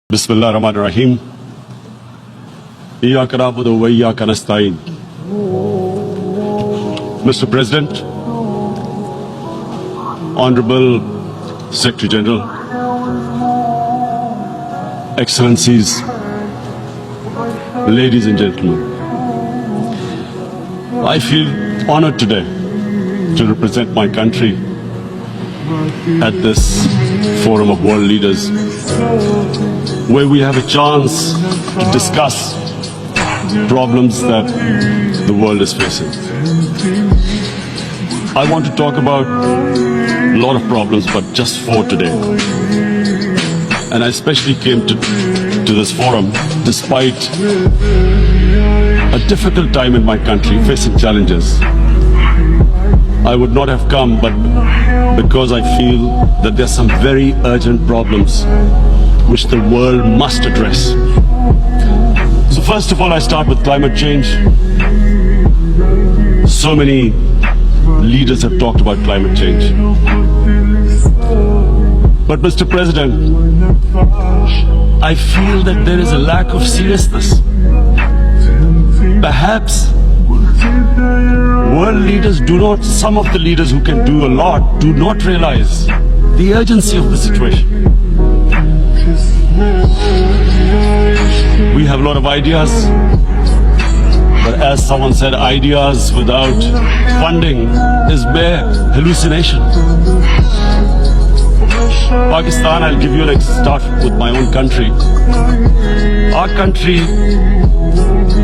Bismillah ar-Rahman ar-Rahim. Iyyaka na'budu wa iyyaka nasta'in. Mr. President, Honorable Secretary General, Excellencies, ladies and gentlemen, I feel honored today to represent my country at this forum of world leaders, where we have a chance to discuss problems that the world is facing. I want to talk about a lot of problems, but just four today. And I especially came to this forum despite a difficult time in my country, facing challenges. I would not have come, but because I feel that there are some very urgent problems which the world must address. So first of all, I start with climate change. So many leaders have talked about climate change. But Mr. President, I feel that there is a lack of seriousness. Perhaps world leaders some of the leaders who can do a lot, do not realize the urgency of the situation. We have a lot of ideas, but as someone said, ideas without funding is mere hallucination. Pakistan, I'll give you start with my own country. Our country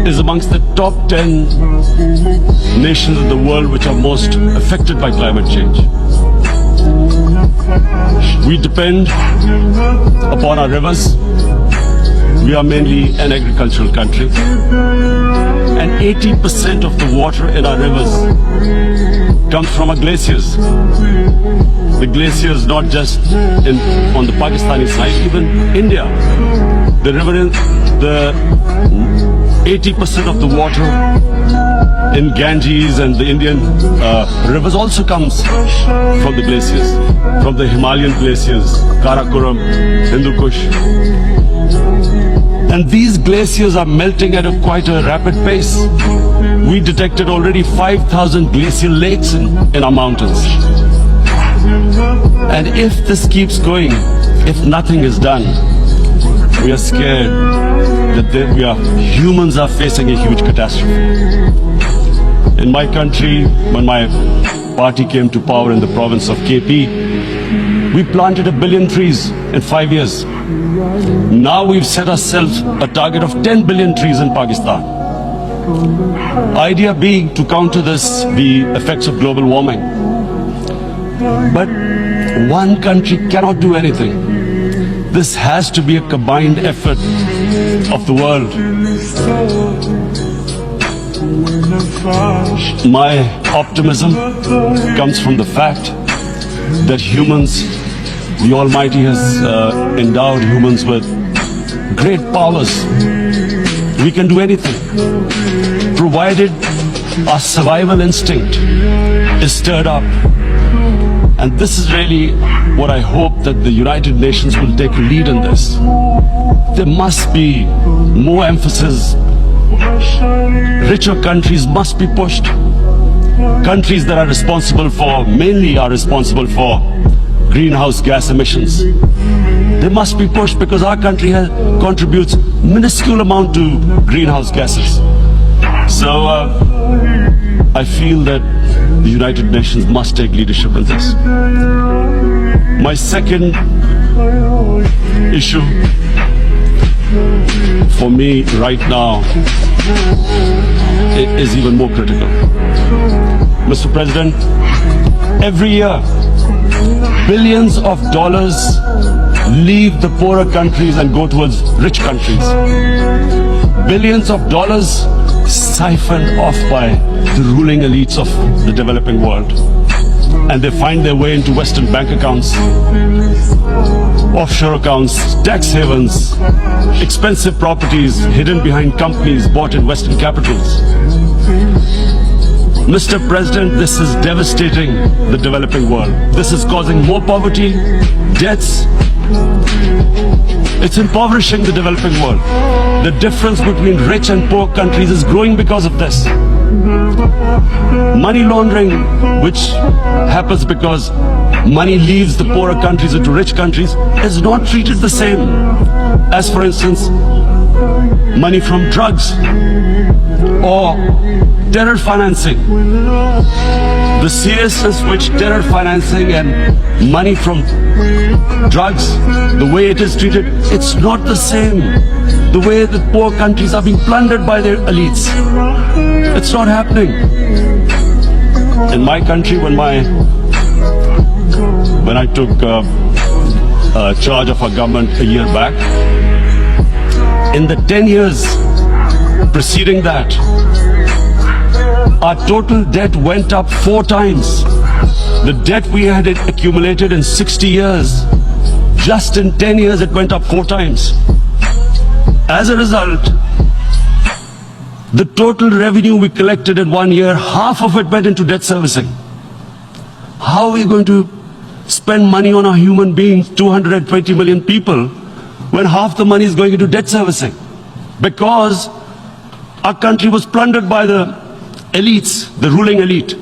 is amongst the top 10 nations in the world which are most affected by climate change. We depend upon our rivers. We are mainly an agricultural country. And 80% of the water in our rivers comes from our glaciers. The glaciers not just on the Pakistani side, even India. The 80% of the water in Ganges and the Indian rivers also comes from the glaciers, from the Himalayan glaciers, Karakoram, Hindu Kush. And these glaciers are melting at quite a rapid pace. We detected already 5,000 glacial lakes in our mountains. And if this keeps going, if nothing is done, we are scared that humans are facing a huge catastrophe. In my country, when my party came to power in the province of KP, we planted 1 billion trees in 5 years. Now we've set ourselves a target of 10 billion trees in Pakistan. Idea being to counter the effects of global warming. But one country cannot do anything. This has to be a combined effort of the world. My optimism comes from the fact that the Almighty has endowed humans with great powers. We can do anything, provided our survival instinct is stirred up. And this is really what I hope that the United Nations will take a lead in this. There must be more emphasis. Richer countries must be pushed. Countries that mainly are responsible for greenhouse gas emissions. They must be pushed because our country contributes minuscule amount to greenhouse gases. So I feel that the United Nations must take leadership in this. My second issue for me right now is even more critical. Mr. President, every year, billions of dollars leave the poorer countries and go towards rich countries. Billions of dollars siphoned off by the ruling elites of the developing world. And they find their way into Western bank accounts, offshore accounts, tax havens, expensive properties hidden behind companies bought in Western capitals. Mr. President, this is devastating the developing world. This is causing more poverty, deaths, It's impoverishing the developing world. The difference between rich and poor countries is growing because of this. Money laundering, which happens because money leaves the poorer countries into rich countries, is not treated the same as, for instance, money from drugs or terror financing. The seriousness which terror financing and money from drugs, the way it is treated, it's not the same. The way the poor countries are being plundered by their elites, it's not happening. In my country, when I took charge of our government a year back, in the 10 years preceding that, our total debt went up 4 times. The debt we had accumulated in 60 years, just in 10 years it went up 4 times. As a result, the total revenue we collected in 1 year, half of it went into debt servicing. How are we going to spend money on a human being, 220 million people, when half the money is going into debt servicing? Because our country was plundered by the elites, the ruling elite.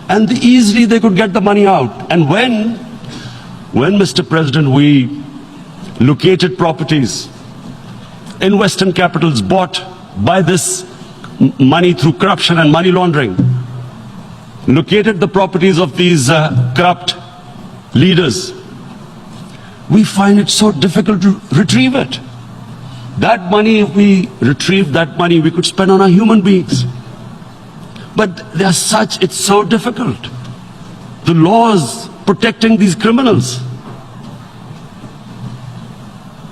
And easily they could get the money out. And when, Mr. President, we located properties in Western capitals bought by this money through corruption and money laundering, located the properties of these corrupt leaders, we find it so difficult to retrieve it. That money, if we retrieved that money, we could spend on our human beings. But they are such, it's so difficult. The laws protecting these criminals.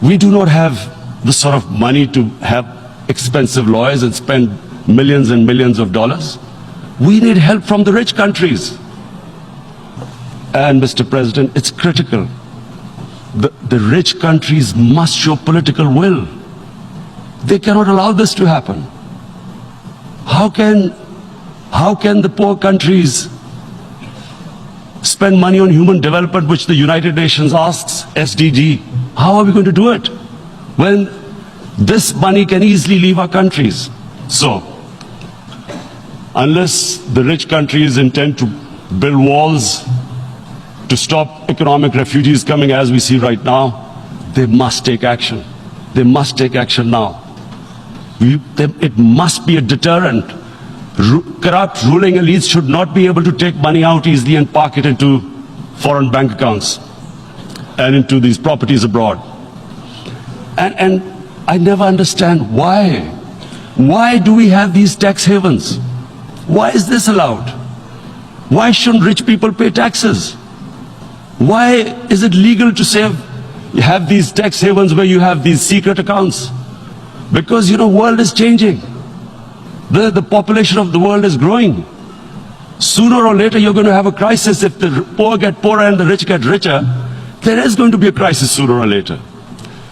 We do not have the sort of money to have expensive lawyers and spend millions and millions of dollars. We need help from the rich countries. And Mr. President, it's critical. The rich countries must show political will. They cannot allow this to happen. How can the poor countries spend money on human development, which the United Nations asks, SDG? How are we going to do it when this money can easily leave our countries? So, unless the rich countries intend to build walls to stop economic refugees coming as we see right now, they must take action. They must take action now. It must be a deterrent. Corrupt ruling elites should not be able to take money out easily and park it into foreign bank accounts and into these properties abroad. And I never understand why. Why do we have these tax havens? Why is this allowed? Why shouldn't rich people pay taxes? Why is it legal to say you have these tax havens where you have these secret accounts? Because, you know, world is changing. The population of the world is growing. Sooner or later you're going to have a crisis. If the poor get poorer and the rich get richer, there is going to be a crisis sooner or later.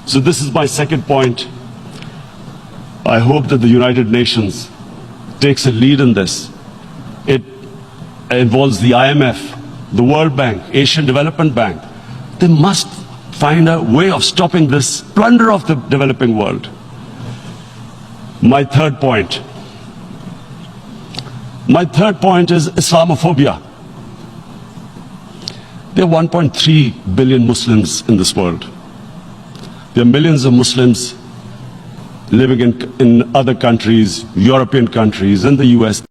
So this is my second point. I hope that the United Nations takes a lead in this. It involves the IMF, the World Bank, Asian Development Bank. They must find a way of stopping this plunder of the developing world. My third point is Islamophobia. There are 1.3 billion Muslims in this world. There are millions of Muslims living in other countries, European countries, in the US.